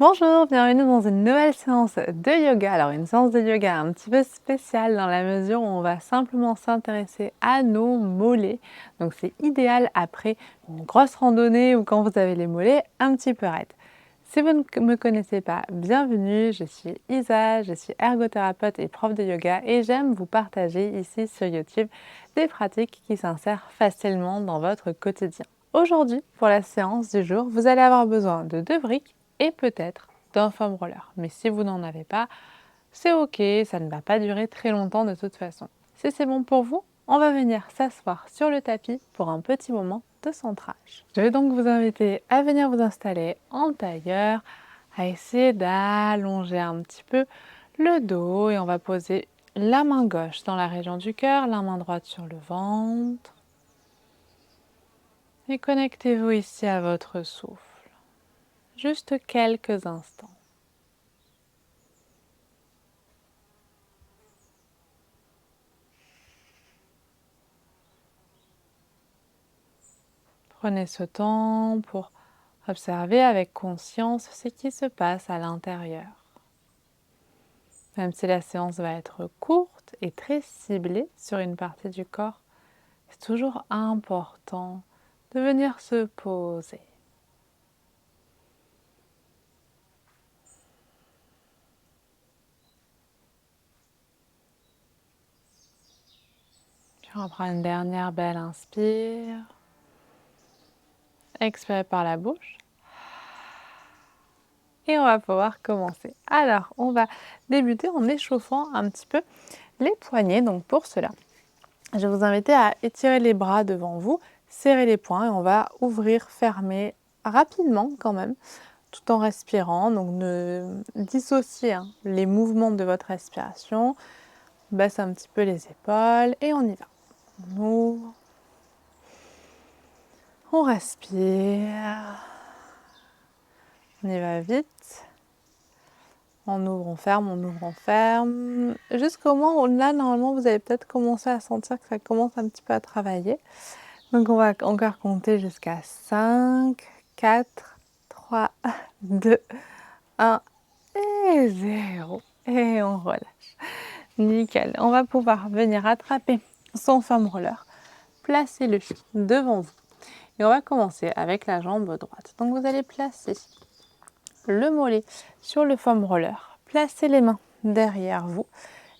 Bonjour, bienvenue dans une nouvelle séance de yoga. Alors une séance de yoga un petit peu spéciale dans la mesure où on va simplement s'intéresser à nos mollets. Donc c'est idéal après une grosse randonnée ou quand vous avez les mollets un petit peu raides. Si vous ne me connaissez pas, bienvenue, je suis Isa, je suis ergothérapeute et prof de yoga et j'aime vous partager ici sur YouTube des pratiques qui s'insèrent facilement dans votre quotidien. Aujourd'hui, pour la séance du jour, vous allez avoir besoin de 2 briques et peut-être d'un foam roller. Mais si vous n'en avez pas, c'est ok, ça ne va pas durer très longtemps de toute façon. Si c'est bon pour vous, on va venir s'asseoir sur le tapis pour un petit moment de centrage. Je vais donc vous inviter à venir vous installer en tailleur, à essayer d'allonger un petit peu le dos et on va poser la main gauche dans la région du cœur, la main droite sur le ventre. Et connectez-vous ici à votre souffle. Juste quelques instants. Prenez ce temps pour observer avec conscience ce qui se passe à l'intérieur. Même si la séance va être courte et très ciblée sur une partie du corps, c'est toujours important de venir se poser. Puis on reprend une dernière belle inspire. Expirez par la bouche. Et on va pouvoir commencer. Alors, on va débuter en échauffant un petit peu les poignets. Donc pour cela, je vais vous inviter à étirer les bras devant vous, serrer les poings et on va ouvrir, fermer rapidement quand même, tout en respirant. Donc ne dissociez les mouvements de votre respiration. Baisse un petit peu les épaules et on y va. On ouvre. On respire. On y va vite. On ouvre, on ferme, on ouvre, on ferme. Jusqu'au moment où là, normalement, vous allez peut-être commencer à sentir que ça commence un petit peu à travailler. Donc on va encore compter jusqu'à 5, 4, 3, 2, 1 et 0. Et on relâche. Nickel. On va pouvoir venir attraper son foam roller, placer le devant vous. Et on va commencer avec la jambe droite. Donc vous allez placer le mollet sur le foam roller. Placez les mains derrière vous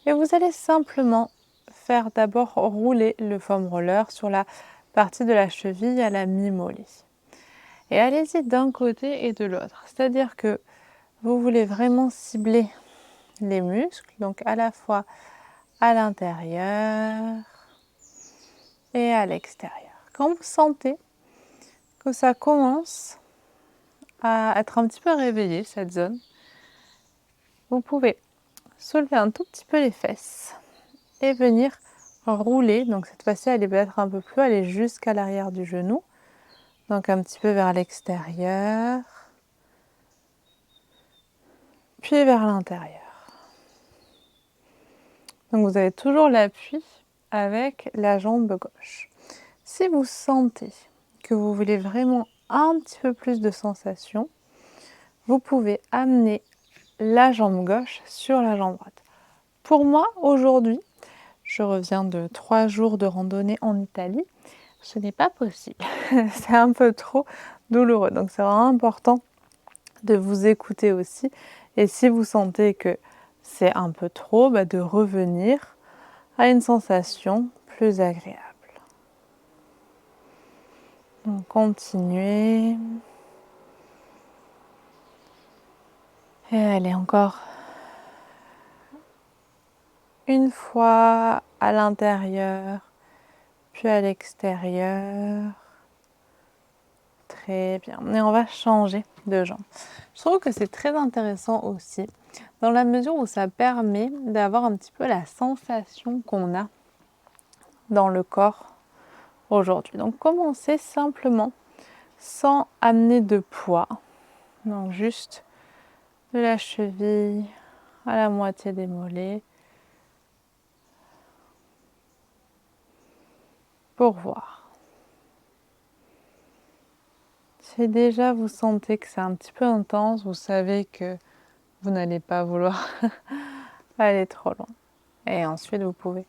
et vous allez simplement faire d'abord rouler le foam roller sur la partie de la cheville à la mi-mollet. Et allez-y d'un côté et de l'autre. C'est-à-dire que vous voulez vraiment cibler les muscles, donc à la fois à l'intérieur et à l'extérieur. Quand vous sentez que ça commence à être un petit peu réveillé, cette zone, vous pouvez soulever un tout petit peu les fesses et venir rouler. Donc cette fois-ci, elle est peut-être un peu plus, aller jusqu'à l'arrière du genou. Donc un petit peu vers l'extérieur, puis vers l'intérieur. Donc vous avez toujours l'appui avec la jambe gauche. Si vous sentez que vous voulez vraiment un petit peu plus de sensation, vous pouvez amener la jambe gauche sur la jambe droite. Pour moi, aujourd'hui, je reviens de 3 jours de randonnée en Italie. Ce n'est pas possible. C'est un peu trop douloureux. Donc c'est vraiment important de vous écouter aussi. Et si vous sentez que c'est un peu trop, de revenir à une sensation plus agréable. Donc continuez. Et allez encore une fois à l'intérieur, puis à l'extérieur. Très bien. Et on va changer de jambe. Je trouve que c'est très intéressant aussi, dans la mesure où ça permet d'avoir un petit peu la sensation qu'on a dans le corps aujourd'hui. Donc commencez simplement sans amener de poids. Donc juste de la cheville à la moitié des mollets pour voir. Si Si déjà vous sentez que c'est un petit peu intense, vous savez que vous n'allez pas vouloir aller trop loin. Et ensuite, vous pouvez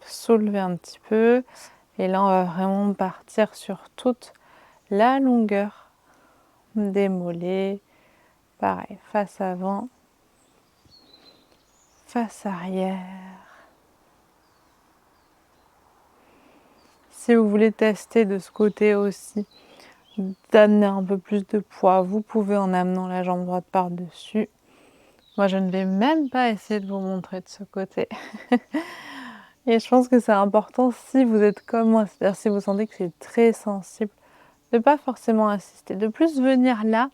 soulever un petit peu. Et là, on va vraiment partir sur toute la longueur des mollets. Pareil, face avant, face arrière. Si vous voulez tester de ce côté aussi, d'amener un peu plus de poids, vous pouvez en amenant la jambe droite par-dessus. Moi, je ne vais même pas essayer de vous montrer de ce côté. Et je pense que c'est important si vous êtes comme moi, c'est-à-dire si vous sentez que c'est très sensible, de ne pas forcément insister, de plus venir là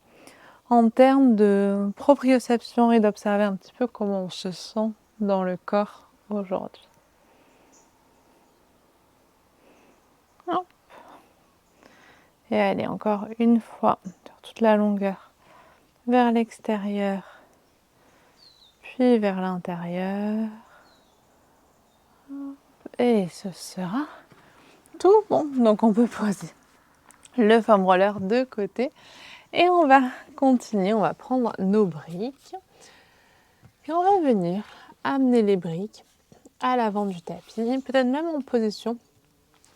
en termes de proprioception et d'observer un petit peu comment on se sent dans le corps aujourd'hui. Hop. Et allez, encore une fois, sur toute la longueur, vers l'extérieur, puis vers l'intérieur. Et ce sera tout bon. Donc on peut poser le foam roller de côté. Et on va continuer, on va prendre nos briques. Et on va venir amener les briques à l'avant du tapis, peut-être même en position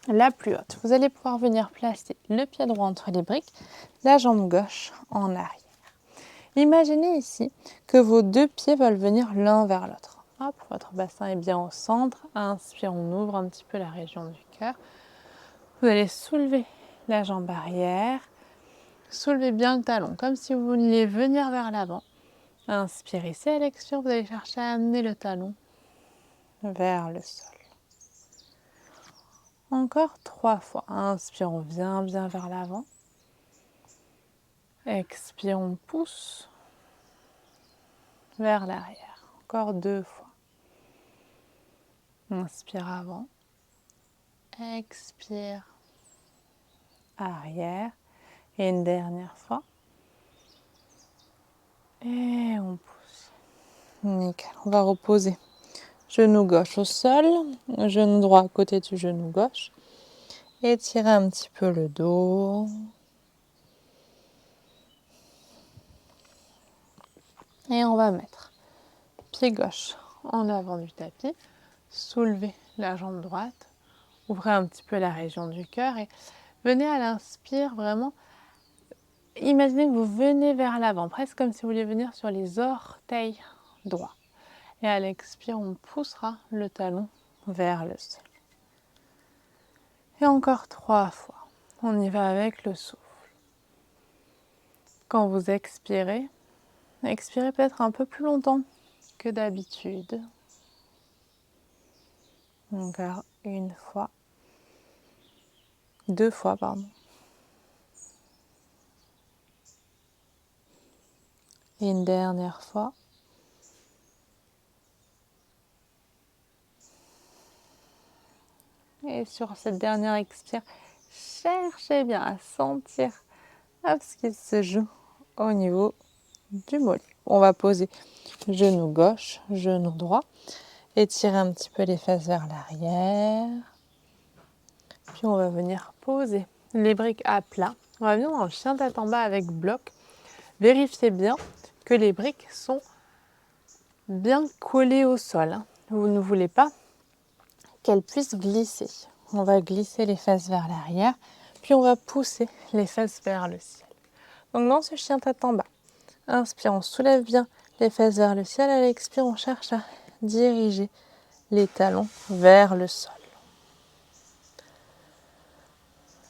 la plus haute. Vous allez pouvoir venir placer le pied droit entre les briques, la jambe gauche en arrière. Imaginez ici que vos deux pieds veulent venir l'un vers l'autre. Hop, votre bassin est bien au centre. Inspire, on ouvre un petit peu la région du cœur. Vous allez soulever la jambe arrière. Soulevez bien le talon, comme si vous vouliez venir vers l'avant. Inspirez ici, à l'expire, vous allez chercher à amener le talon vers le sol. Encore 3 fois. Inspire, on vient bien vers l'avant. Expire, on pousse vers l'arrière. Encore 2 fois. Inspire avant. Expire. Arrière. Et une dernière fois. Et on pousse. Nickel. On va reposer. Genou gauche au sol. Genou droit à côté du genou gauche. Étirez un petit peu le dos. Et on va mettre pied gauche en avant du tapis. Soulevez la jambe droite. Ouvrez un petit peu la région du cœur et venez à l'inspire vraiment. Imaginez que vous venez vers l'avant, presque comme si vous vouliez venir sur les orteils droits. Et à l'expire, on poussera le talon vers le sol. Et encore 3 fois. On y va avec le souffle. Quand vous expirez, expirez peut-être un peu plus longtemps que d'habitude. Encore une fois. 2 fois, pardon. Et une dernière fois. Et sur cette dernière expire, cherchez bien à sentir ce qui se joue au niveau du mollet. On va poser genou gauche, genou droit. Étirer un petit peu les fesses vers l'arrière. Puis on va venir poser les briques à plat. On va venir dans le chien tête en bas avec bloc. Vérifiez bien que les briques sont bien collées au sol. Vous ne voulez pas qu'elles puissent glisser. On va glisser les fesses vers l'arrière, puis on va pousser les fesses vers le ciel. Donc dans ce chien tête en bas, inspire, on soulève bien les fesses vers le ciel. À l'expire, on cherche à diriger les talons vers le sol.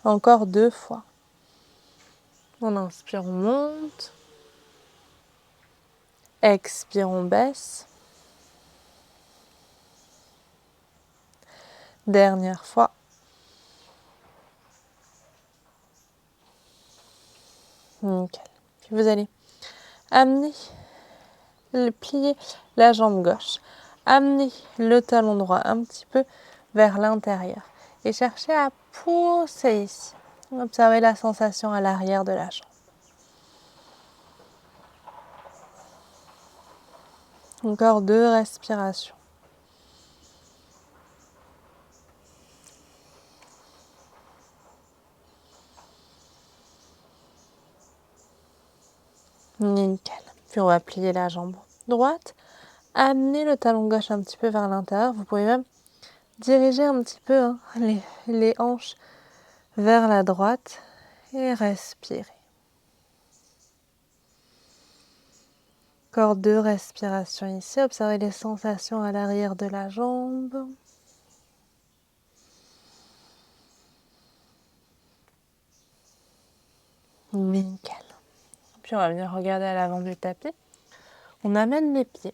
Encore 2 fois. On inspire, on monte. Expire, on baisse. Dernière fois. Nickel. Puis vous allez amener, plier la jambe gauche. Amener le talon droit un petit peu vers l'intérieur. Et chercher à pousser ici. Observez la sensation à l'arrière de la jambe. Encore 2 respirations. Nickel. Puis on va plier la jambe droite, amener le talon gauche un petit peu vers l'intérieur. Vous pouvez même diriger un petit peu hein, les hanches vers la droite et respirer. Encore 2 respirations ici. Observez les sensations à l'arrière de la jambe. Nickel. Puis on va venir regarder à l'avant du tapis. On amène les pieds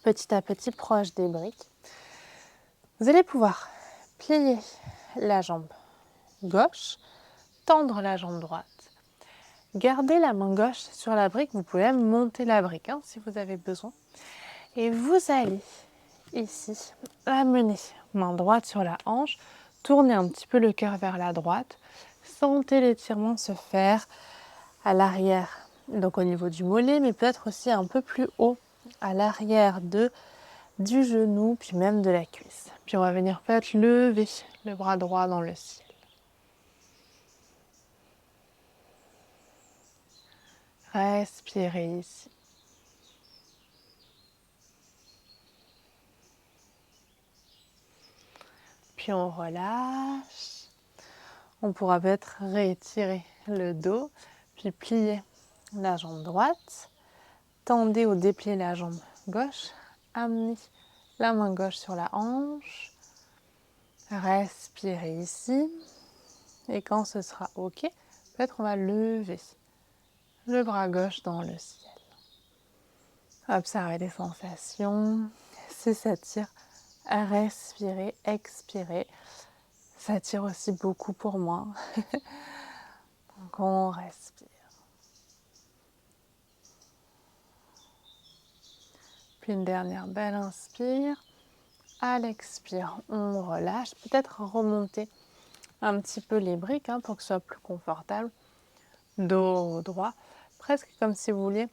petit à petit proche des briques. Vous allez pouvoir plier la jambe gauche, tendre la jambe droite. Gardez la main gauche sur la brique. Vous pouvez même monter la brique hein, si vous avez besoin. Et vous allez ici amener main droite sur la hanche. Tournez un petit peu le cœur vers la droite. Sentez l'étirement se faire à l'arrière, donc au niveau du mollet, mais peut-être aussi un peu plus haut, à l'arrière du genou, puis même de la cuisse. Puis on va venir peut-être lever le bras droit dans le ciel. Respirez ici. Puis on relâche. On pourra peut-être réétirer le dos, puis plier la jambe droite. Tendez ou dépliez la jambe gauche. Amenez la main gauche sur la hanche. Respirez ici. Et quand ce sera OK, peut-être on va lever le bras gauche dans le ciel. Observez les sensations. Si ça tire, respirez, expirez. Ça tire aussi beaucoup pour moi. Donc on respire. Puis une dernière belle inspire. À l'expire, on relâche. Peut-être remonter un petit peu les briques hein, pour que ce soit plus confortable. Dos droit. Presque comme si vous vouliez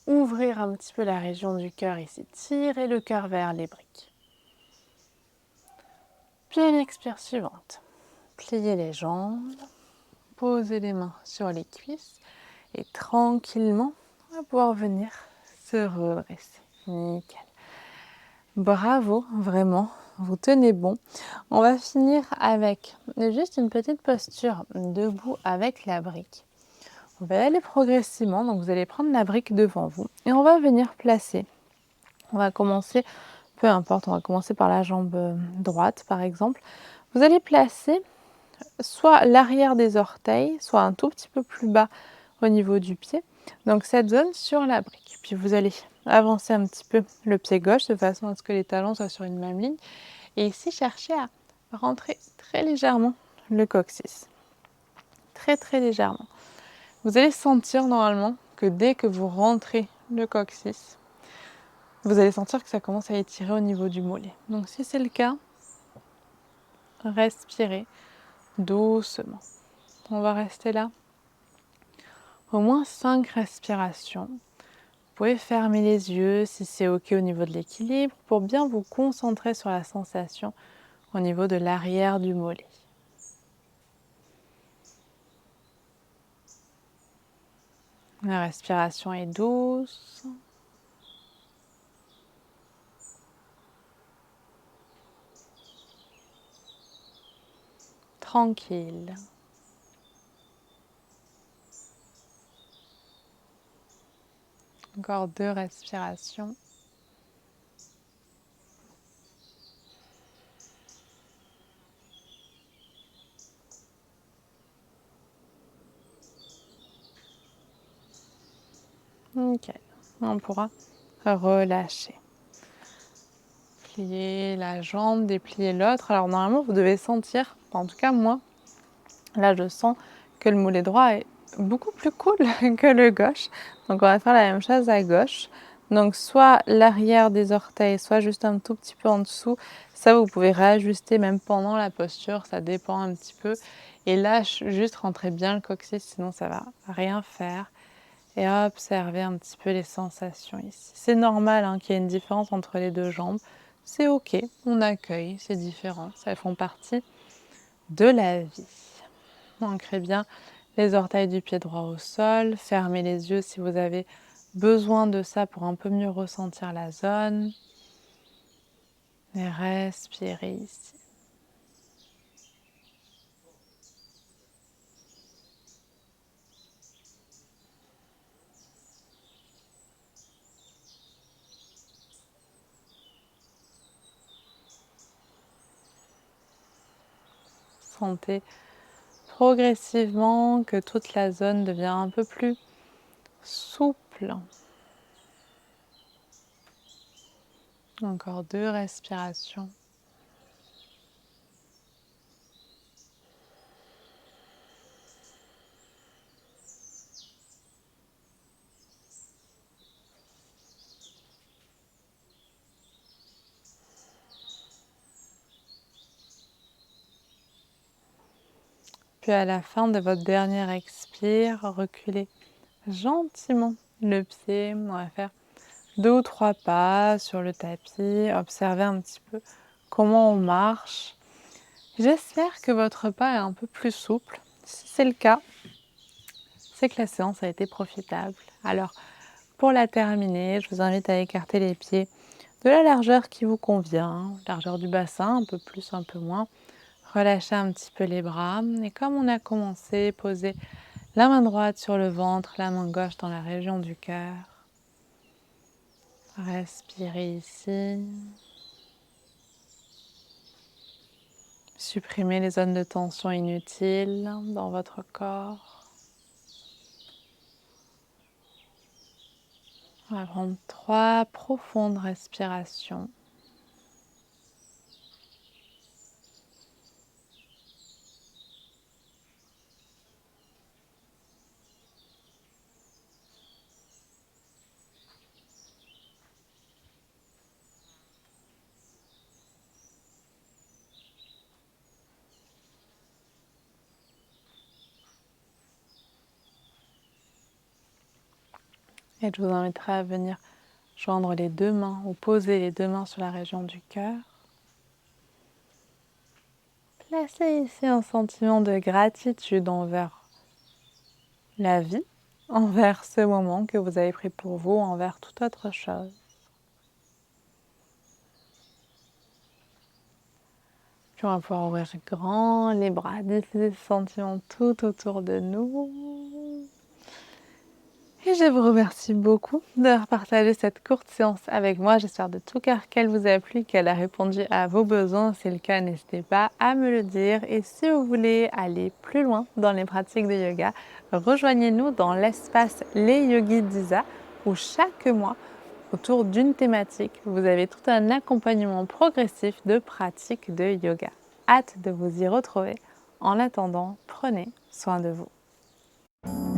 ouvrir un petit peu la région du cœur ici. Tirez le cœur vers les briques. Puis à l'expire suivante. Pliez les jambes. Posez les mains sur les cuisses. Et tranquillement, on va pouvoir venir se redresser. Nickel. Bravo, vraiment, vous tenez bon. On va finir avec juste une petite posture debout avec la brique. On va aller progressivement, donc vous allez prendre la brique devant vous et on va venir placer. On va commencer, peu importe, on va commencer par la jambe droite par exemple. Vous allez placer soit l'arrière des orteils, soit un tout petit peu plus bas au niveau du pied. Donc cette zone sur la brique. Puis vous allez avancer un petit peu le pied gauche de façon à ce que les talons soient sur une même ligne. Et ici, cherchez à rentrer très légèrement le coccyx. Très très légèrement. Vous allez sentir normalement que dès que vous rentrez le coccyx, vous allez sentir que ça commence à étirer au niveau du mollet. Donc si c'est le cas, respirez doucement. On va rester là au moins 5 respirations. Vous pouvez fermer les yeux si c'est OK au niveau de l'équilibre pour bien vous concentrer sur la sensation au niveau de l'arrière du mollet. La respiration est douce. Tranquille. Encore 2 respirations. Ok, on pourra relâcher. Plier la jambe, déplier l'autre. Alors normalement, vous devez sentir, en tout cas moi, là je sens que le mollet droit est beaucoup plus cool que le gauche. Donc on va faire la même chose à gauche. Donc soit l'arrière des orteils, soit juste un tout petit peu en dessous. Ça, vous pouvez réajuster même pendant la posture, ça dépend un petit peu. Et là, juste rentrez bien le coccyx, sinon ça va rien faire. Et observez un petit peu les sensations ici. C'est normal hein, qu'il y ait une différence entre les deux jambes. C'est OK, on accueille ces différences, elles font partie de la vie. Ancrez bien les orteils du pied droit au sol. Fermez les yeux si vous avez besoin de ça pour un peu mieux ressentir la zone. Et respirez ici. Sentez progressivement que toute la zone devient un peu plus souple. Encore 2 respirations. Puis à la fin de votre dernière expire, reculez gentiment le pied. On va faire 2 ou 3 pas sur le tapis. Observez un petit peu comment on marche. J'espère que votre pas est un peu plus souple. Si c'est le cas, c'est que la séance a été profitable. Alors, pour la terminer, je vous invite à écarter les pieds de la largeur qui vous convient, largeur du bassin, un peu plus, un peu moins. Relâchez un petit peu les bras et comme on a commencé, posez la main droite sur le ventre, la main gauche dans la région du cœur. Respirez ici. Supprimez les zones de tension inutiles dans votre corps. On va prendre 3 profondes respirations. Et je vous inviterai à venir joindre les 2 mains ou poser les 2 mains sur la région du cœur. Placez ici un sentiment de gratitude envers la vie, envers ce moment que vous avez pris pour vous, envers toute autre chose. Puis on va pouvoir ouvrir grand les bras, diffuser ce sentiment tout autour de nous. Et je vous remercie beaucoup d'avoir partagé cette courte séance avec moi. J'espère de tout cœur qu'elle vous a plu, qu'elle a répondu à vos besoins. Si c'est le cas, n'hésitez pas à me le dire. Et si vous voulez aller plus loin dans les pratiques de yoga, rejoignez-nous dans l'espace Les Yogis d'Isa, où chaque mois, autour d'une thématique, vous avez tout un accompagnement progressif de pratiques de yoga. Hâte de vous y retrouver. En attendant, prenez soin de vous.